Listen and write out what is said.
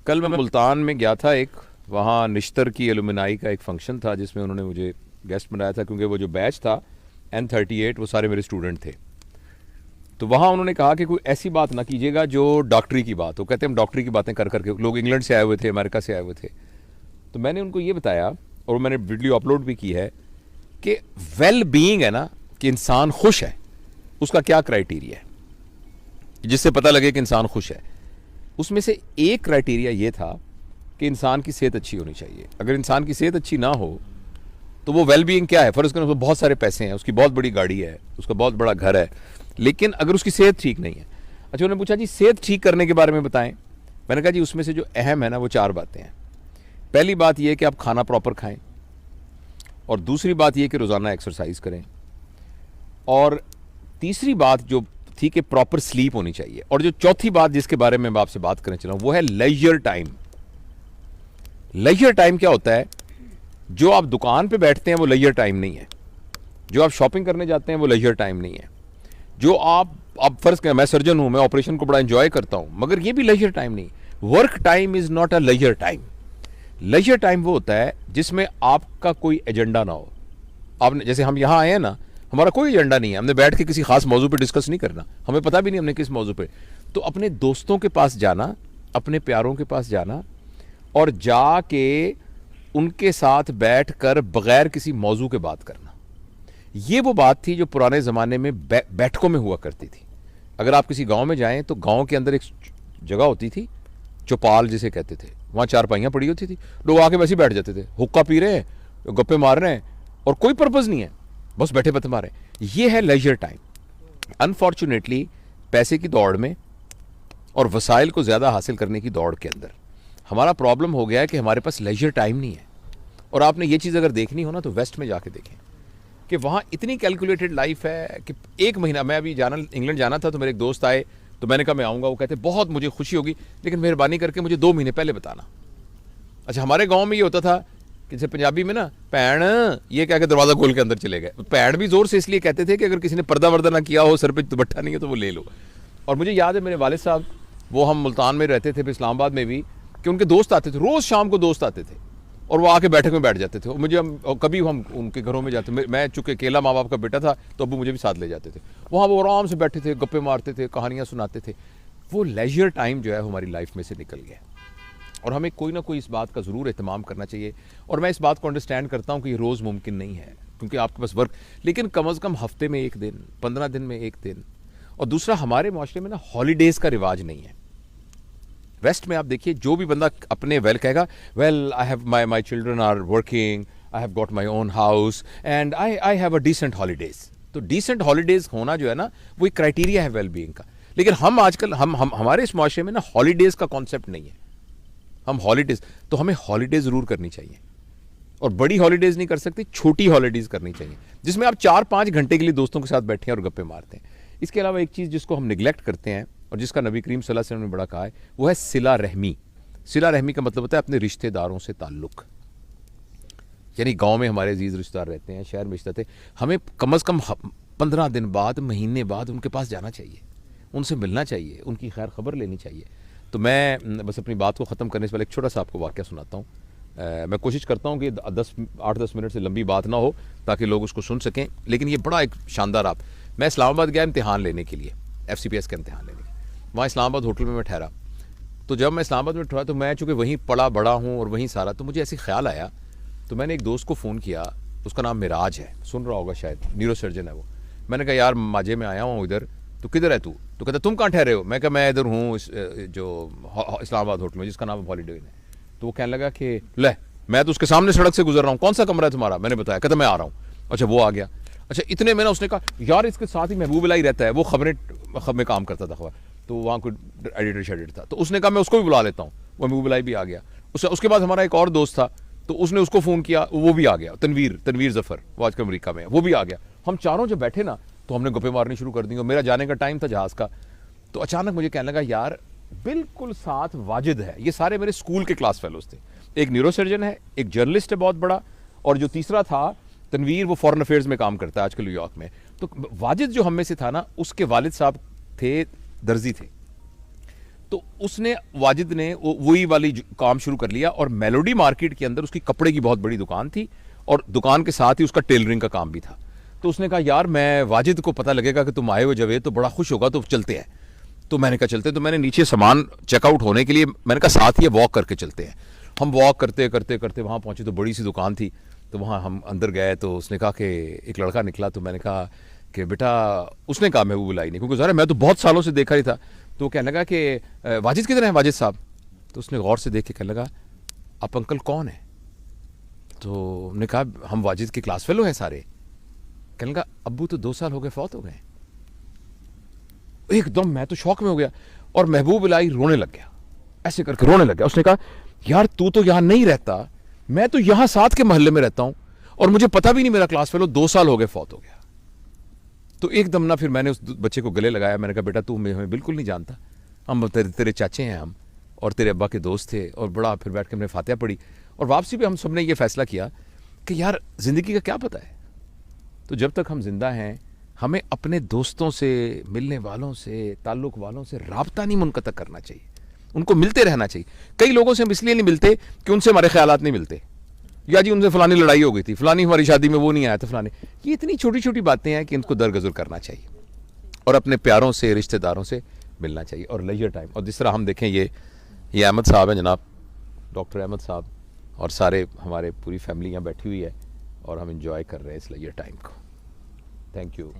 कल मैं मुल्तान में गया था, एक वहाँ निश्तर की एलुमनाई का एक फंक्शन था जिसमें उन्होंने मुझे गेस्ट बनाया था, क्योंकि वो जो बैच था N38 वो सारे मेरे स्टूडेंट थे। तो वहाँ उन्होंने कहा कि कोई ऐसी बात ना कीजिएगा जो डॉक्टरी की बात हो। कहते हम डॉक्टरी की बातें कर करके, लोग इंग्लैंड से आए हुए थे, अमेरिका से आए हुए थे। तो मैंने उनको ये बताया और मैंने वीडियो अपलोड भी की है कि वेल बीइंग है ना, कि इंसान खुश है, उसका क्या क्राइटेरिया है जिससे पता लगे कि इंसान खुश है। उसमें से एक क्राइटेरिया ये था कि इंसान की सेहत अच्छी होनी चाहिए। अगर इंसान की सेहत अच्छी ना हो तो वो वेल बीइंग क्या है, फर्ज करें उसको बहुत सारे पैसे हैं, उसकी बहुत बड़ी गाड़ी है, उसका बहुत बड़ा घर है, लेकिन अगर उसकी सेहत ठीक नहीं है। अच्छा, उन्होंने पूछा जी सेहत ठीक करने के बारे में बताएं। मैंने कहा जी उसमें से जो अहम है ना वो 4 बातें हैं। पहली बात यह कि आप खाना प्रॉपर खाएं, और दूसरी बात यह कि रोज़ाना एक्सरसाइज करें, और तीसरी बात जो थी कि प्रॉपर स्लीप होनी चाहिए, और जो चौथी बात जिसके बारे में मैं आपसे बात करने चला हूं वो है लेजर टाइम। लेजर टाइम क्या होता है? जो आप दुकान पे बैठते हैं वो लेजर टाइम नहीं है, जो आप शॉपिंग करने जाते हैं वो लेजर टाइम नहीं है, जो आप फर्ज करें मैं सर्जन हूं, मैं ऑपरेशन को बड़ा एंजॉय करता हूं, मगर ये भी लेजर टाइम नहीं। Work time is not a leisure time. Leisure time वो होता है जिसमें आपका कोई एजेंडा ना हो। आपने, जैसे हम यहां आए हैं ना, हमारा कोई एजेंडा नहीं है, हमने बैठ के किसी खास मौजू पे डिस्कस नहीं करना, हमें पता भी नहीं हमने किस मौजू पे। तो अपने दोस्तों के पास जाना, अपने प्यारों के पास जाना, और जाके उनके साथ बैठकर बगैर किसी मौजू के बात करना, ये वो बात थी जो पुराने ज़माने में बैठकों में हुआ करती थी। अगर आप किसी गांव में जाएं तो गांव के अंदर एक जगह होती थी, चौपाल जिसे कहते थे, वहाँ चारपाइयाँ पड़ी होती थी, लोग आके वैसे ही बैठ जाते थे, हुक्का पी रहे हैं, गप्पे मार रहे हैं, और कोई पर्पज़ नहीं है, बस बैठे बत मारे। ये है लेजर टाइम। अनफॉर्चुनेटली पैसे की दौड़ में और वसाइल को ज़्यादा हासिल करने की दौड़ के अंदर हमारा प्रॉब्लम हो गया है कि हमारे पास लेजर टाइम नहीं है। और आपने ये चीज़ अगर देखनी हो ना तो वेस्ट में जाके देखें कि वहाँ इतनी कैलकुलेटेड लाइफ है कि एक महीना, मैं अभी इंग्लैंड जाना था तो मेरे एक दोस्त आए, तो मैंने कहा मैं आऊँगा, वो कहते बहुत मुझे खुशी होगी लेकिन मेहरबानी करके मुझे 2 महीने पहले बताना। अच्छा, हमारे गाँव में ये होता था कि जैसे पंजाबी में ना पैण ये कह के दरवाज़ा खोल के अंदर चले गए। पैण भी जोर से इसलिए कहते थे कि अगर किसी ने पर्दा वर्दा ना किया हो, सर पे दुपट्टा नहीं है तो वो ले लो। और मुझे याद है मेरे वालिद साहब, वो हम मुल्तान में रहते थे, इस्लामाबाद में भी, कि उनके दोस्त आते थे, रोज़ शाम को दोस्त आते थे और वो आके बैठक में बैठ जाते थे। मुझे कभी हम उनके घरों में जाते, मैं चूँकि अकेला माँ बाप का बेटा था तो अबू मुझे भी साथ ले जाते थे। वहाँ वो आराम से बैठे थे, गप्पे मारते थे, कहानियाँ सुनाते थे। वो लेजर टाइम जो है हमारी लाइफ में से निकल गया, और हमें कोई ना कोई इस बात का ज़रूर एहतमाम करना चाहिए। और मैं इस बात को अंडरस्टैंड करता हूँ कि ये रोज़ मुमकिन नहीं है क्योंकि आपके पास वर्क, लेकिन कम अज़ कम हफ्ते में 1 दिन, 15 दिन में 1 दिन। और दूसरा, हमारे माशरे में ना हॉलीडेज़ का रिवाज नहीं है। वेस्ट में आप देखिए, जो भी बंदा अपने वेल कहेगा, well I have my children are working, I have got my own house and I have a decent holidays. तो डिसेंट हॉलीडेज़ होना जो है ना वो एक क्राइटेरिया है वेल बीइंग का। लेकिन हम आजकल हमारे इस माशरे में ना हॉलीडेज़ का कॉन्सेप्ट नहीं है। हम हॉलीडेज़, तो हमें हॉलीडेज़ ज़रूर करनी चाहिए, और बड़ी हॉलीडेज़ नहीं कर सकते, छोटी हॉलीडेज़ करनी चाहिए जिसमें आप 4-5 घंटे के लिए दोस्तों के साथ बैठे हैं और गप्पे मारते हैं। इसके अलावा एक चीज़ जिसको हम निगलेक्ट करते हैं और जिसका नबी करीम सल्लल्लाहु अलैहि वसल्लम ने बड़ा कहा है, वो है सिला रहमी। सिला रहमी का मतलब होता है अपने रिश्तेदारों से ताल्लुक़। यानी गाँव में हमारे अजीज़ रिश्तेदार रहते हैं, शहर में रिश्ते थे, हमें कम अज़ कम 15 दिन बाद, महीने बाद उनके पास जाना चाहिए, उनसे मिलना चाहिए, उनकी खैर खबर लेनी चाहिए। तो मैं बस अपनी बात को ख़त्म करने से पहले एक छोटा सा आपको वाक़या सुनाता हूँ। मैं कोशिश करता हूँ कि 8-10 मिनट से लंबी बात ना हो ताकि लोग उसको सुन सकें, लेकिन ये बड़ा एक शानदार मैं इस्लामाबाद गया इम्तिहान लेने के लिए, FCPS का इम्तिहान लेने के लिए। वहाँ इस्लामाबाद होटल में मैं ठहरा। तो जब मैं इस्लामाबाद में ठहरा तो मैं चूँकि वहीं पला बड़ा हूँ और वहीं सारा, तो मुझे ऐसे ख्याल आया, तो मैंने एक दोस्त को फ़ोन किया, उसका नाम मिराज है, सुन रहा होगा शायद, न्यूरो सर्जन है वो। मैंने कहा यार माजे में आया हूँ इधर, तो किधर है तू? तो कहता तुम कहाँ ठहरे हो? मैं कहा मैं इधर हूँ जो इस्लामाबाद होटल में जिसका नाम हॉलीडे इन है। तो वो कहने लगा कि ले, मैं तो उसके सामने सड़क से गुजर रहा हूँ, कौन सा कमरा है तुम्हारा? मैंने बताया, कहता मैं आ रहा हूँ। अच्छा, वो आ गया। अच्छा, इतने में ना उसने कहा यार इसके साथ ही महबूब इलाही रहता है, वो खबरें में काम करता था खबर, तो वहाँ कोई एडिटर शेडिटर था, तो उसने कहा मैं उसको भी बुला लेता हूँ। वो महबूब इलाही भी आ गया। उसके बाद हमारा एक और दोस्त था, तो उसने उसको फ़ोन किया, वो भी आ गया, तनवीर जफ़र, वो आजकल अमेरिका में है, वो भी आ गया। हम चारों जब बैठे ना तो हमने गप्पे मारनी शुरू कर दी, और मेरा जाने का टाइम था जहाज़ का। तो अचानक मुझे कहने लगा यार बिल्कुल साथ वाजिद है, ये सारे मेरे स्कूल के क्लास फेलोज थे, एक न्यूरो सर्जन है, एक जर्नलिस्ट है बहुत बड़ा, और जो तीसरा था तनवीर, वो फॉरेन अफेयर्स में काम करता है आजकल न्यूयॉर्क में। तो वाजिद जो हम में से था ना, उसके वालिद साहब थे दर्जी थे। तो उसने वाजिद ने वही वाली काम शुरू कर लिया और मेलोडी मार्केट के अंदर उसकी कपड़े की बहुत बड़ी दुकान थी और दुकान के साथ ही उसका टेलरिंग का काम भी था। तो उसने कहा यार मैं वाजिद को पता लगेगा कि तुम आए हो जब तो बड़ा खुश होगा, तो चलते हैं। तो मैंने कहा चलते। तो मैंने नीचे सामान चेकआउट होने के लिए मैंने कहा साथ ही वॉक करके चलते हैं। हम वॉक करते करते करते वहाँ पहुँचे तो बड़ी सी दुकान थी। तो वहाँ हम अंदर गए तो उसने कहा कि एक लड़का निकला। तो मैंने कहा कि बेटा, उसने कहा महबूब इलाही ने, क्योंकि ज़रा मैं तो बहुत सालों से देखा ही था। तो कहने लगा कि वाजिद किधर है वाजिद साहब? तो उसने गौर से देख के कहने लगा आप अंकल कौन है? तो हमने कहा हम वाजिद के क्लास फेलो हैं सारे। कहने लगा अब्बू तो 2 साल हो गए फौत हो गए। एकदम मैं तो शौक में हो गया और महबूब इलाही रोने लग गया, ऐसे करके रोने लग गया। उसने कहा यार तू तो यहां नहीं रहता, मैं तो यहां साथ के मोहल्ले में रहता हूं और मुझे पता भी नहीं मेरा क्लास फेलो 2 साल हो गए फौत हो गया। तो एकदम ना फिर मैंने उस बच्चे को गले लगाया। मैंने कहा बेटा तू हमें बिल्कुल नहीं जानता, हम तेरे चाचे हैं हम, और तेरे अब्बा के दोस्त थे। और बड़ा फिर बैठ के हमने फातिहा पढ़ी और वापसी पे हम सब ने ये फैसला किया कि यार ज़िंदगी का क्या पता है, तो जब तक हम जिंदा हैं हमें अपने दोस्तों से, मिलने वालों से, ताल्लुक़ वालों से राब्ता नहीं मुनक़ता करना चाहिए, उनको मिलते रहना चाहिए। कई लोगों से हम इसलिए नहीं मिलते कि उनसे हमारे ख्यालात नहीं मिलते, या जी उनसे फलानी लड़ाई हो गई थी, फलानी हमारी शादी में वो नहीं आया था, फलाने। ये इतनी छोटी छोटी बातें हैं कि इनको दरगुजर करना चाहिए और अपने प्यारों से, रिश्तेदारों से मिलना चाहिए। और लेजर टाइम, और जिस तरह हम देखें ये अहमद साहब हैं जनाब, डॉक्टर अहमद साहब, और सारे हमारे पूरी फैमिली यहाँ बैठी हुई है और हम इंजॉय कर रहे हैं इस लेजर टाइम को। Thank you.